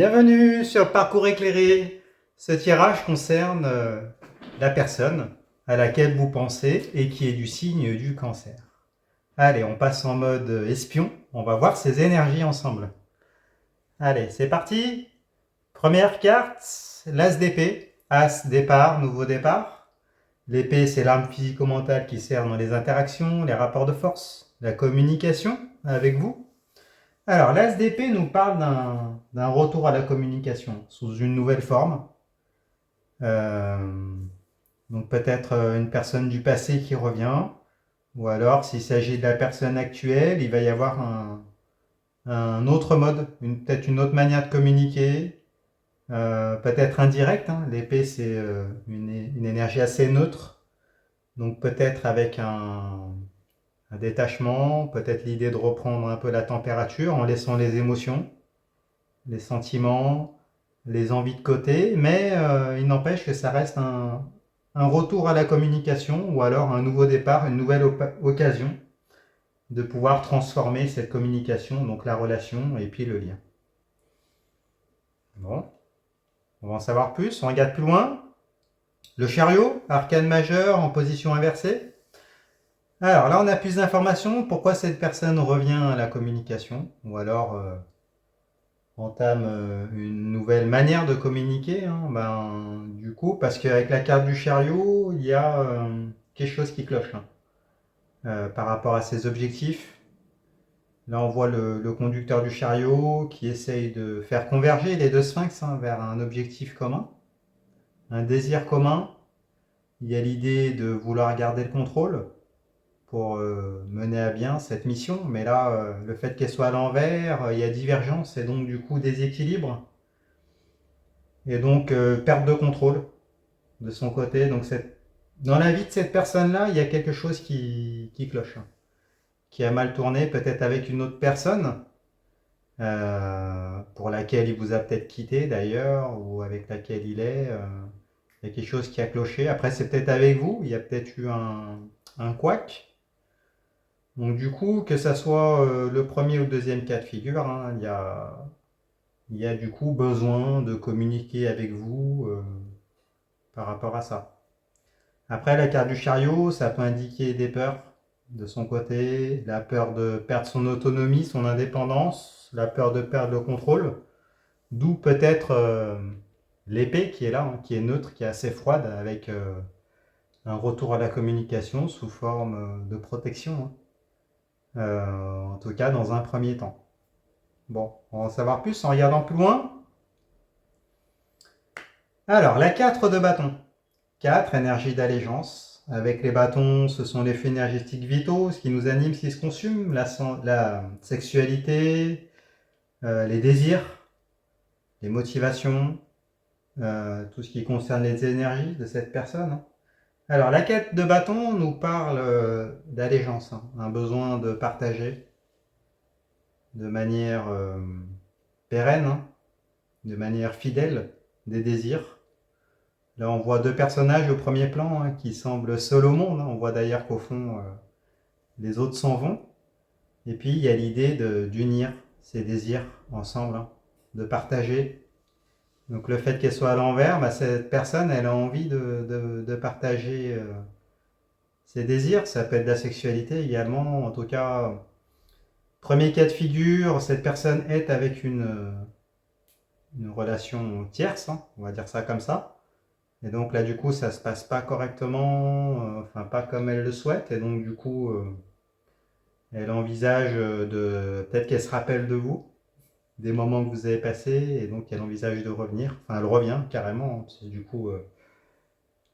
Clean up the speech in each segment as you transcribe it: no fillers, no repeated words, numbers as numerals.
Bienvenue sur Parcours éclairé. Ce tirage concerne la personne à laquelle vous pensez et qui est du signe du cancer. Allez, on passe en mode espion. On va voir ses énergies ensemble. Allez, c'est parti. Première carte, l'As d'épée. As, départ, nouveau départ. L'épée, c'est l'arme physico-mentale qui sert dans les interactions, les rapports de force, la communication avec vous. Alors, l'As d'épée nous parle d'un retour à la communication sous une nouvelle forme. Euh, donc peut-être une personne du passé qui revient, ou alors s'il s'agit de la personne actuelle, il va y avoir un autre mode, peut-être une autre manière de communiquer, peut-être indirect. Hein. L'épée, c'est une énergie assez neutre, donc peut-être avec un détachement, peut-être l'idée de reprendre un peu la température en laissant les émotions, les sentiments, les envies de côté, mais il n'empêche que ça reste un retour à la communication ou alors un nouveau départ, une nouvelle occasion de pouvoir transformer cette communication, donc la relation et puis le lien. Bon, on va en savoir plus, on regarde plus loin. Le chariot, arcane majeur en position inversée. Alors là, on a plus d'informations. Pourquoi cette personne revient à la communication ou alors entame une nouvelle manière de communiquer, hein, du coup, parce qu'avec la carte du chariot, il y a quelque chose qui cloche hein, par rapport à ses objectifs. Là, on voit le conducteur du chariot qui essaye de faire converger les deux sphinx hein, vers un objectif commun, un désir commun. Il y a l'idée de vouloir garder le contrôle pour mener à bien cette mission, mais là, le fait qu'elle soit à l'envers, il y a divergence et donc du coup déséquilibre. Et donc, perte de contrôle de son côté. Donc, dans la vie de cette personne-là, il y a quelque chose qui cloche, hein, qui a mal tourné, peut-être avec une autre personne, pour laquelle il vous a peut-être quitté d'ailleurs, ou avec laquelle il est. Il y a quelque chose qui a cloché. Après, c'est peut-être avec vous, il y a peut-être eu un couac. Donc, du coup, que ça soit le premier ou le deuxième cas de figure, hein, il y a du coup besoin de communiquer avec vous par rapport à ça. Après, la carte du chariot, ça peut indiquer des peurs de son côté, la peur de perdre son autonomie, son indépendance, la peur de perdre le contrôle, d'où peut-être l'épée qui est là, hein, qui est neutre, qui est assez froide, avec un retour à la communication sous forme de protection, hein. En tout cas dans un premier temps. Bon, on va en savoir plus en regardant plus loin. Alors, la 4 de bâton. 4, énergie d'allégeance. Avec les bâtons, ce sont les faits énergétiques vitaux, ce qui nous anime, ce qui se consume, la sexualité, les désirs, les motivations, tout ce qui concerne les énergies de cette personne. Alors, la quête de bâton nous parle d'allégeance, hein, un besoin de partager de manière pérenne, hein, de manière fidèle, des désirs. Là, on voit deux personnages au premier plan hein, qui semblent seuls au monde. Hein. On voit d'ailleurs qu'au fond, les autres s'en vont. Et puis, il y a l'idée d'unir ces désirs ensemble, hein, de partager. Donc, le fait qu'elle soit à l'envers, cette personne, elle a envie de partager ses désirs. Ça peut être de la sexualité également. En tout cas, premier cas de figure, cette personne est avec une relation tierce, hein, on va dire ça comme ça. Et donc là, du coup, ça se passe pas correctement, enfin pas comme elle le souhaite. Et donc, du coup, elle envisage peut-être qu'elle se rappelle de vous, des moments que vous avez passés, et donc elle envisage de revenir. Enfin, elle revient carrément, hein, parce que du coup,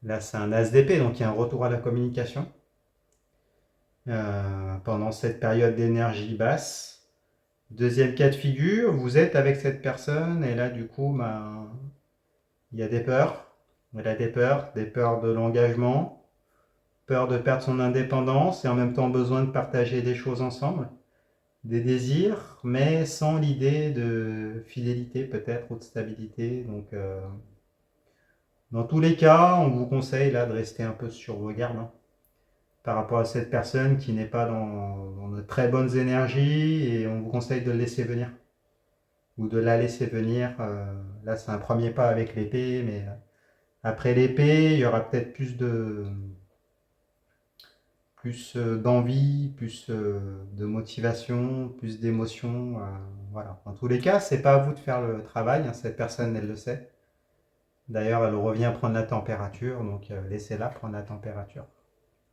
là, c'est un as d'épée, donc il y a un retour à la communication. Pendant cette période d'énergie basse. Deuxième cas de figure, vous êtes avec cette personne, et là, du coup, il y a des peurs. Elle a des peurs de l'engagement, peur de perdre son indépendance et en même temps besoin de partager des choses ensemble, des désirs, mais sans l'idée de fidélité peut-être ou de stabilité. Donc, dans tous les cas, on vous conseille là de rester un peu sur vos gardes hein, par rapport à cette personne qui n'est pas dans de très bonnes énergies et on vous conseille de le laisser venir. ou de la laisser venir. Là, c'est un premier pas avec l'épée, mais après l'épée, il y aura peut-être plus d'envie, plus de motivation, plus d'émotion. Voilà. En tous les cas, c'est pas à vous de faire le travail, hein, cette personne, elle le sait. D'ailleurs, elle revient prendre la température, donc laissez-la prendre la température.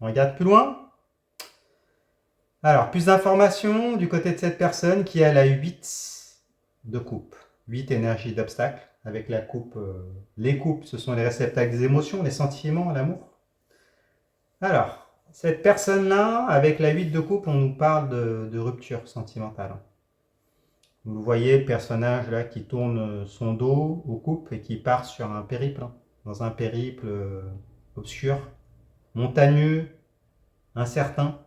On regarde plus loin. Alors, plus d'informations du côté de cette personne qui a la 8 de coupe. 8 énergies d'obstacle. Avec la coupe, les coupes, ce sont les réceptacles des émotions, les sentiments, l'amour. Alors, cette personne-là, avec la 8 de coupe, on nous parle de rupture sentimentale. Vous voyez le personnage là qui tourne son dos aux coupes et qui part sur un périple, hein, dans un périple obscur, montagneux, incertain,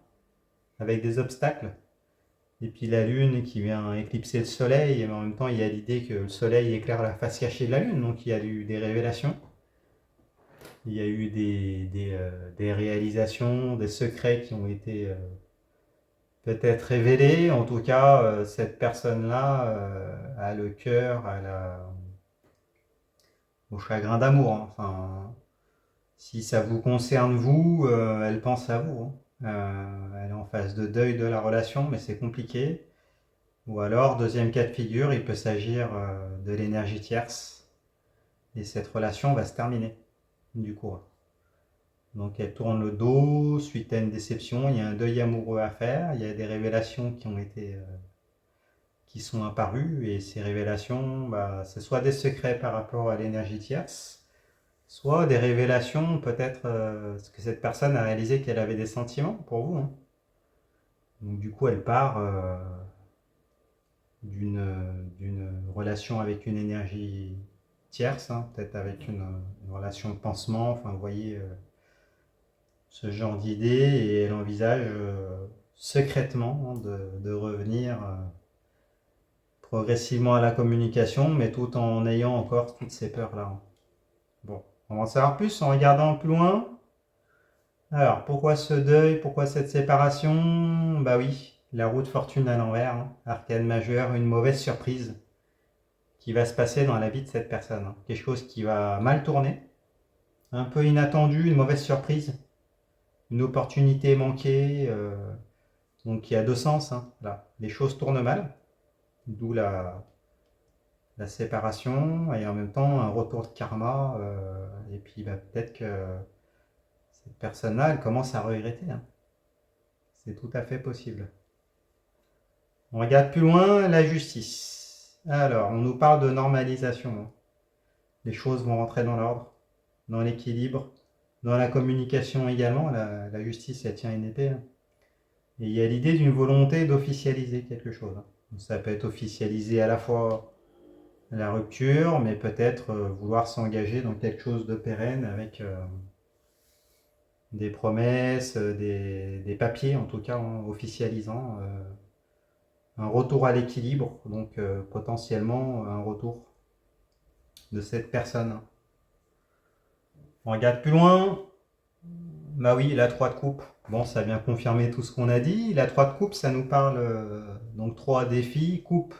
avec des obstacles. Et puis la lune qui vient éclipser le soleil, et en même temps il y a l'idée que le soleil éclaire la face cachée de la lune, donc il y a eu des révélations. Il y a eu des réalisations, des secrets qui ont été peut-être révélés. En tout cas, cette personne-là a le cœur au chagrin d'amour, hein. Enfin, si ça vous concerne vous, elle pense à vous, hein. Elle est en phase de deuil de la relation, mais c'est compliqué. Ou alors, deuxième cas de figure, il peut s'agir de l'énergie tierce. Et cette relation va se terminer, du coup. Donc elle tourne le dos suite à une déception, il y a un deuil amoureux à faire, il y a des révélations qui sont apparues, et ces révélations, bah, c'est soit des secrets par rapport à l'énergie tierce, soit des révélations peut-être parce que cette personne a réalisé qu'elle avait des sentiments pour vous, hein. Donc du coup elle part d'une relation avec une énergie tierce, hein, peut-être avec une relation de pansement, enfin vous voyez ce genre d'idée, et elle envisage secrètement, hein, de revenir progressivement à la communication, mais tout en ayant encore toutes ces peurs-là, hein. Bon, on va en savoir plus en regardant plus loin. Alors, pourquoi ce deuil? Pourquoi cette séparation? Bah oui, la roue de fortune à l'envers, hein. Arcane majeur, une mauvaise surprise qui va se passer dans la vie de cette personne, hein. Quelque chose qui va mal tourner, un peu inattendu, une mauvaise surprise, une opportunité manquée. Donc il y a deux sens, hein, là. Les choses tournent mal, d'où la séparation, et en même temps un retour de karma. Et puis bah, peut-être que cette personne-là, elle commence à regretter, hein. C'est tout à fait possible. On regarde plus loin, la justice. Alors, on nous parle de normalisation, hein. Les choses vont rentrer dans l'ordre, dans l'équilibre, dans la communication également. La justice, elle tient une épée, hein. Et il y a l'idée d'une volonté d'officialiser quelque chose, hein. Ça peut être officialisé à la fois la rupture, mais peut-être vouloir s'engager dans quelque chose de pérenne avec des promesses, des papiers en tout cas, en officialisant un retour à l'équilibre, donc potentiellement un retour de cette personne. On regarde plus loin. Bah oui, la 3 de coupe. Bon, ça vient confirmer tout ce qu'on a dit. La 3 de coupe, ça nous parle donc 3 défis. Coupe,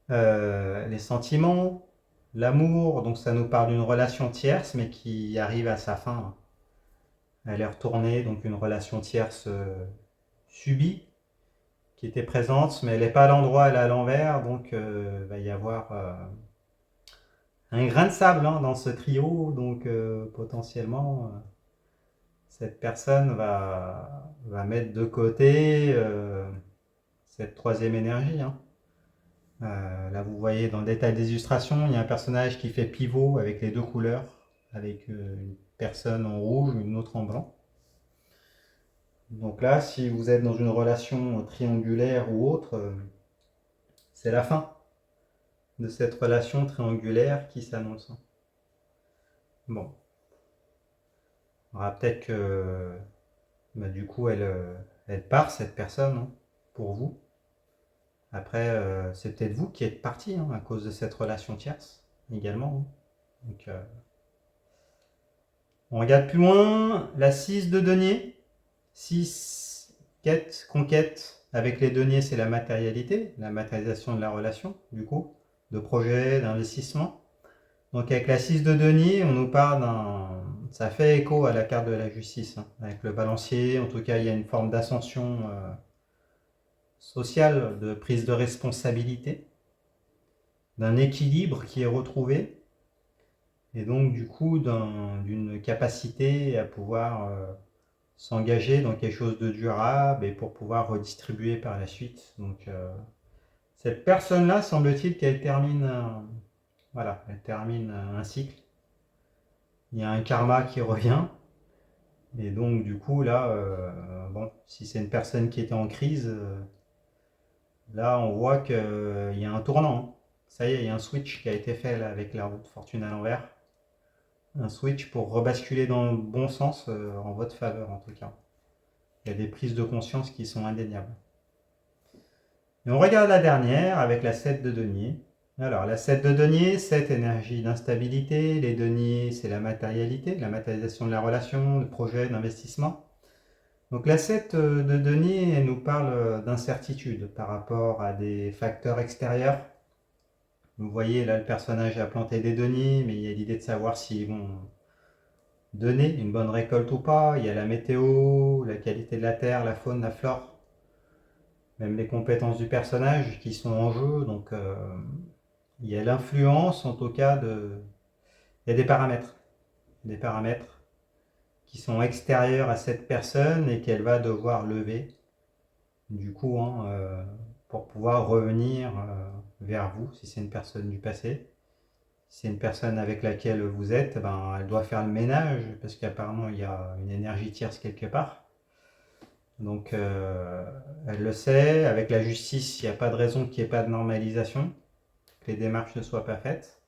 les sentiments, l'amour, donc ça nous parle d'une relation tierce, mais qui arrive à sa fin. Elle est retournée, donc une relation tierce subie, qui était présente, mais elle n'est pas à l'endroit, elle est à l'envers, donc il va y avoir un grain de sable, hein, dans ce trio, donc potentiellement cette personne va mettre de côté cette troisième énergie, hein. Là, vous voyez dans le détail des illustrations, il y a un personnage qui fait pivot avec les deux couleurs, avec une personne en rouge, une autre en blanc. Donc là, si vous êtes dans une relation triangulaire ou autre, c'est la fin de cette relation triangulaire qui s'annonce. Bon, on aura peut-être que bah, du coup elle part, cette personne, hein, pour vous. Après, c'est peut-être vous qui êtes parti, hein, à cause de cette relation tierce également, hein. Donc, on regarde plus loin, la 6 de denier. 6, quête, conquête. Avec les deniers, c'est la matérialité, la matérialisation de la relation, du coup, de projet, d'investissement. Donc avec la 6 de denier, on nous parle d'un... Ça fait écho à la carte de la justice, hein. Avec le balancier, en tout cas, il y a une forme d'ascension sociale, de prise de responsabilité, d'un équilibre qui est retrouvé, et donc du coup d'une capacité à pouvoir s'engager dans quelque chose de durable et pour pouvoir redistribuer par la suite. Donc cette personne-là, semble-t-il qu'elle termine, voilà, elle termine un cycle. Il y a un karma qui revient. Et donc du coup là, bon, si c'est une personne qui était en crise, là on voit qu'il y a un tournant, hein. Ça y est, il y a un switch qui a été fait là, avec la roue de fortune à l'envers. Un switch pour rebasculer dans le bon sens, en votre faveur en tout cas. Il y a des prises de conscience qui sont indéniables. Et on regarde la dernière avec la 7 de denier. Alors la 7 de denier, 7 énergie d'instabilité. Les deniers, c'est la matérialité, la matérialisation de la relation, le projet, d'investissement. Donc la 7 de denier, elle nous parle d'incertitude par rapport à des facteurs extérieurs. Vous voyez, là, le personnage a planté des deniers, mais il y a l'idée de savoir s'ils vont donner une bonne récolte ou pas. Il y a la météo, la qualité de la terre, la faune, la flore, même les compétences du personnage qui sont en jeu. Donc il y a l'influence, en tout cas, de... Il y a des paramètres qui sont extérieurs à cette personne et qu'elle va devoir lever, du coup, hein, pour pouvoir revenir vers vous, si c'est une personne du passé. Si c'est une personne avec laquelle vous êtes, ben, elle doit faire le ménage, parce qu'apparemment il y a une énergie tierce quelque part. Donc elle le sait, avec la justice, il n'y a pas de raison qu'il n'y ait pas de normalisation, que les démarches ne soient pas faites,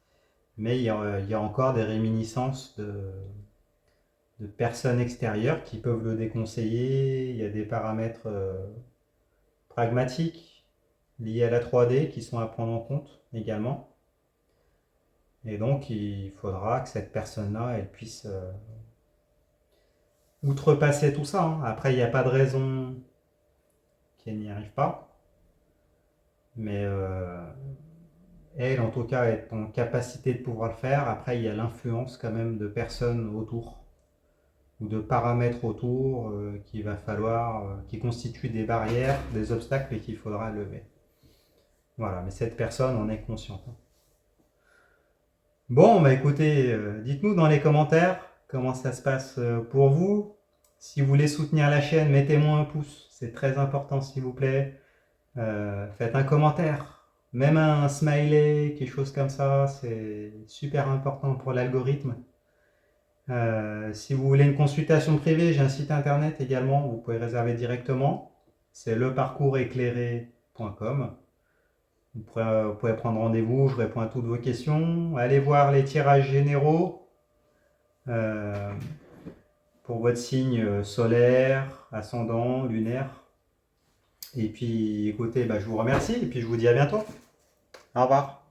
mais il y a encore des réminiscences de personnes extérieures qui peuvent le déconseiller. Il y a des paramètres pragmatiques liés à la 3D qui sont à prendre en compte également. Et donc il faudra que cette personne-là, elle puisse outrepasser tout ça, hein. Après, il n'y a pas de raison qu'elle n'y arrive pas. Mais elle, en tout cas, est en capacité de pouvoir le faire. Après, il y a l'influence quand même de personnes autour ou de paramètres autour qu'il va falloir, qui constituent des barrières, des obstacles qu'il faudra lever. Voilà, mais cette personne en est consciente. Bon, bah écoutez, dites-nous dans les commentaires comment ça se passe pour vous. Si vous voulez soutenir la chaîne, mettez-moi un pouce, c'est très important s'il vous plaît. Faites un commentaire, même un smiley, quelque chose comme ça, c'est super important pour l'algorithme. Si vous voulez une consultation privée, j'ai un site internet également, vous pouvez réserver directement. C'est leparcoursséclairé.com. Vous pouvez prendre rendez-vous, je réponds à toutes vos questions. Allez voir les tirages généraux pour votre signe solaire, ascendant, lunaire. Et puis écoutez, je vous remercie et puis je vous dis à bientôt. Au revoir.